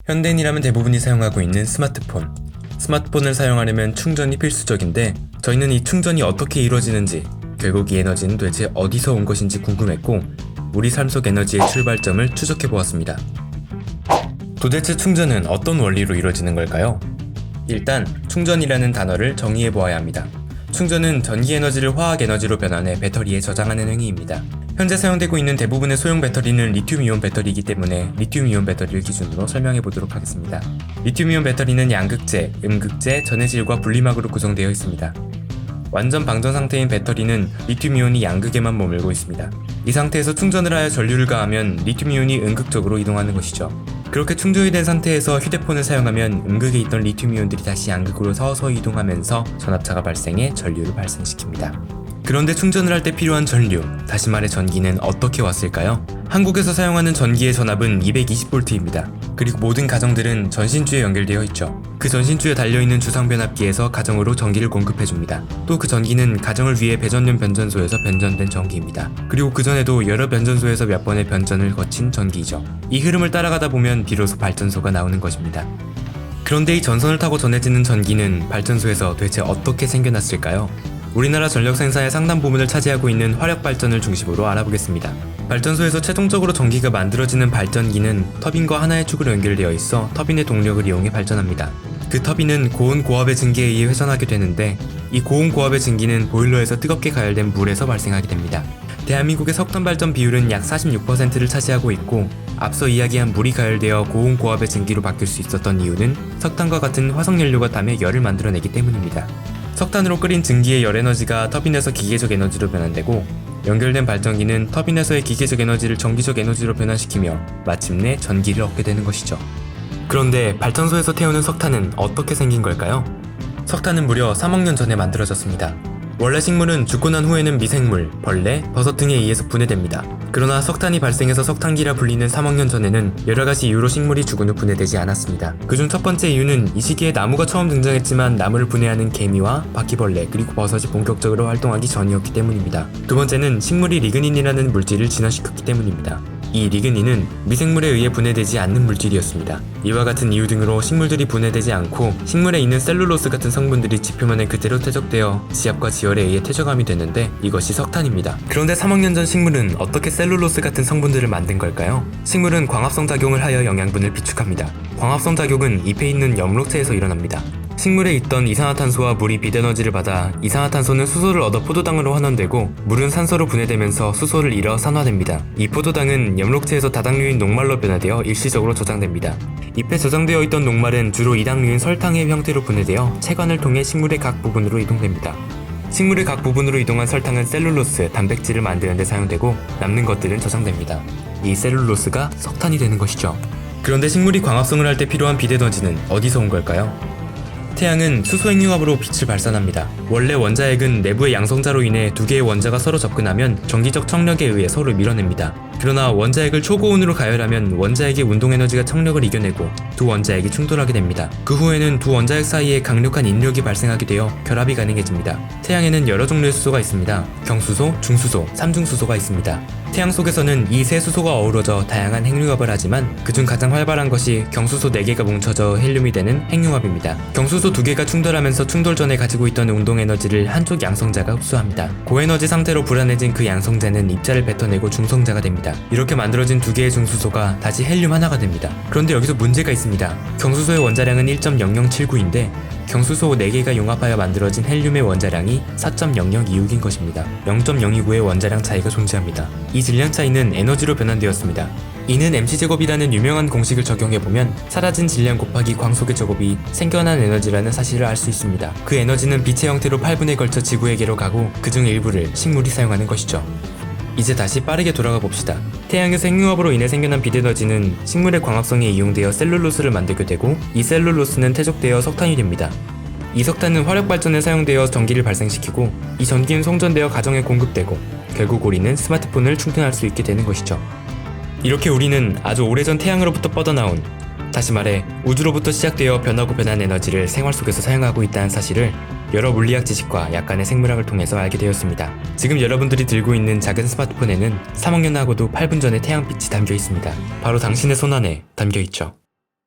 현대인이라면 대부분이 사용하고 있는 스마트폰. 스마트폰을 사용하려면 충전이 필수적인데 저희는 이 충전이 어떻게 이루어지는지, 결국 이 에너지는 도대체 어디서 온 것인지 궁금했고 우리 삶 속 에너지의 출발점을 추적해보았습니다. 도대체 충전은 어떤 원리로 이루어지는 걸까요? 일단 충전이라는 단어를 정의해보아야 합니다. 충전은 전기 에너지를 화학 에너지로 변환해 배터리에 저장하는 행위입니다. 현재 사용되고 있는 대부분의 소형 배터리는 리튬이온 배터리이기 때문에 리튬이온 배터리를 기준으로 설명해 보도록 하겠습니다. 리튬이온 배터리는 양극재, 음극재, 전해질과 분리막으로 구성되어 있습니다. 완전 방전 상태인 배터리는 리튬이온이 양극에만 머물고 있습니다. 이 상태에서 충전을 하여 전류를 가하면 리튬이온이 음극 쪽으로 이동하는 것이죠. 그렇게 충전이 된 상태에서 휴대폰을 사용하면 음극에 있던 리튬이온들이 다시 양극으로 서서히 이동하면서 전압차가 발생해 전류를 발생시킵니다. 그런데 충전을 할 때 필요한 전류, 다시 말해 전기는 어떻게 왔을까요? 한국에서 사용하는 전기의 전압은 220V입니다. 그리고 모든 가정들은 전신주에 연결되어 있죠. 그 전신주에 달려있는 주상변압기에서 가정으로 전기를 공급해줍니다. 또 그 전기는 가정을 위해 배전용 변전소에서 변전된 전기입니다. 그리고 그 전에도 여러 변전소에서 몇 번의 변전을 거친 전기이죠. 이 흐름을 따라가다 보면 비로소 발전소가 나오는 것입니다. 그런데 이 전선을 타고 전해지는 전기는 발전소에서 도대체 어떻게 생겨났을까요? 우리나라 전력 생산의 상당 부분을 차지하고 있는 화력 발전을 중심으로 알아보겠습니다. 발전소에서 최종적으로 전기가 만들어지는 발전기는 터빈과 하나의 축으로 연결되어 있어 터빈의 동력을 이용해 발전합니다. 그 터빈은 고온 고압의 증기에 의해 회전하게 되는데 이 고온 고압의 증기는 보일러에서 뜨겁게 가열된 물에서 발생하게 됩니다. 대한민국의 석탄 발전 비율은 약 46%를 차지하고 있고 앞서 이야기한 물이 가열되어 고온 고압의 증기로 바뀔 수 있었던 이유는 석탄과 같은 화석연료가 닿으며 열을 만들어내기 때문입니다. 석탄으로 끓인 증기의 열 에너지가 터빈에서 기계적 에너지로 변환되고 연결된 발전기는 터빈에서의 기계적 에너지를 전기적 에너지로 변환시키며 마침내 전기를 얻게 되는 것이죠. 그런데 발전소에서 태우는 석탄은 어떻게 생긴 걸까요? 석탄은 무려 3억 년 전에 만들어졌습니다. 원래 식물은 죽고 난 후에는 미생물, 벌레, 버섯 등에 의해서 분해됩니다. 그러나 석탄이 발생해서 석탄기라 불리는 3억 년 전에는 여러가지 이유로 식물이 죽은 후 분해되지 않았습니다. 그중 첫 번째 이유는 이 시기에 나무가 처음 등장했지만 나무를 분해하는 개미와 바퀴벌레 그리고 버섯이 본격적으로 활동하기 전이었기 때문입니다. 두 번째는 식물이 리그닌이라는 물질을 진화시켰기 때문입니다. 이 리그닌은 미생물에 의해 분해되지 않는 물질이었습니다. 이와 같은 이유 등으로 식물들이 분해되지 않고 식물에 있는 셀룰로스 같은 성분들이 지표면에 그대로 퇴적되어 지압과 지열에 의해 퇴적함이 되는데 이것이 석탄입니다. 그런데 3억 년 전 식물은 어떻게 셀룰로스 같은 성분들을 만든 걸까요? 식물은 광합성 작용을 하여 영양분을 비축합니다. 광합성 작용은 잎에 있는 엽록체에서 일어납니다. 식물에 있던 이산화탄소와 물이 빛에너지를 받아 이산화탄소는 수소를 얻어 포도당으로 환원되고 물은 산소로 분해되면서 수소를 잃어 산화됩니다. 이 포도당은 엽록체에서 다당류인 녹말로 변화되어 일시적으로 저장됩니다. 잎에 저장되어 있던 녹말은 주로 이당류인 설탕의 형태로 분해되어 체관을 통해 식물의 각 부분으로 이동됩니다. 식물의 각 부분으로 이동한 설탕은 셀룰로스, 단백질을 만드는 데 사용되고 남는 것들은 저장됩니다. 이 셀룰로스가 석탄이 되는 것이죠. 그런데 식물이 광합성을 할 때 필요한 빛에너지는 어디서 온 걸까요? 태양은 수소 핵융합으로 빛을 발산합니다. 원래 원자핵은 내부의 양성자로 인해 두 개의 원자가 서로 접근하면 전기적 청력에 의해 서로 밀어냅니다. 그러나 원자핵을 초고온으로 가열하면 원자핵의 운동에너지가 청력을 이겨내고 두 원자핵이 충돌하게 됩니다. 그 후에는 두 원자핵 사이에 강력한 인력이 발생하게 되어 결합이 가능해집니다. 태양에는 여러 종류의 수소가 있습니다. 경수소, 중수소, 삼중수소가 있습니다. 태양 속에서는 이 세 수소가 어우러져 다양한 핵융합을 하지만 그중 가장 활발한 것이 경수소 4개가 뭉쳐져 헬륨이 되는 핵융합입니다. 경수소 2개가 충돌하면서 충돌 전에 가지고 있던 운동에너지를 한쪽 양성자가 흡수합니다. 고에너지 상태로 불안해진 그 양성자는 입자를 뱉어내고 중성자가 됩니다. 이렇게 만들어진 2개의 중수소가 다시 헬륨 하나가 됩니다. 그런데 여기서 문제가 있습니다. 경수소의 원자량은 1.0079인데 경수소 4개가 용합하여 만들어진 헬륨의 원자량이 4.0026인 것입니다. 0.029의 원자량 차이가 존재합니다. 이 질량 차이는 에너지로 변환되었습니다. 이는 mc제곱이라는 유명한 공식을 적용해보면 사라진 질량 곱하기 광속의 제곱이 생겨난 에너지라는 사실을 알 수 있습니다. 그 에너지는 빛의 형태로 8분에 걸쳐 지구에게로 가고 그중 일부를 식물이 사용하는 것이죠. 이제 다시 빠르게 돌아가 봅시다. 태양에서 핵융합으로 인해 생겨난 빛에너지는 식물의 광합성에 이용되어 셀룰로스를 만들게 되고 이 셀룰로스는 퇴적되어 석탄이 됩니다. 이 석탄은 화력 발전에 사용되어 전기를 발생시키고 이 전기는 송전되어 가정에 공급되고 결국 우리는 스마트폰을 충전할 수 있게 되는 것이죠. 이렇게 우리는 아주 오래전 태양으로부터 뻗어나온, 다시 말해 우주로부터 시작되어 변하고 변한 에너지를 생활 속에서 사용하고 있다는 사실을 여러 물리학 지식과 약간의 생물학을 통해서 알게 되었습니다. 지금 여러분들이 들고 있는 작은 스마트폰에는 3억 년 하고도 8분 전에 태양빛이 담겨 있습니다. 바로 당신의 손안에 담겨 있죠.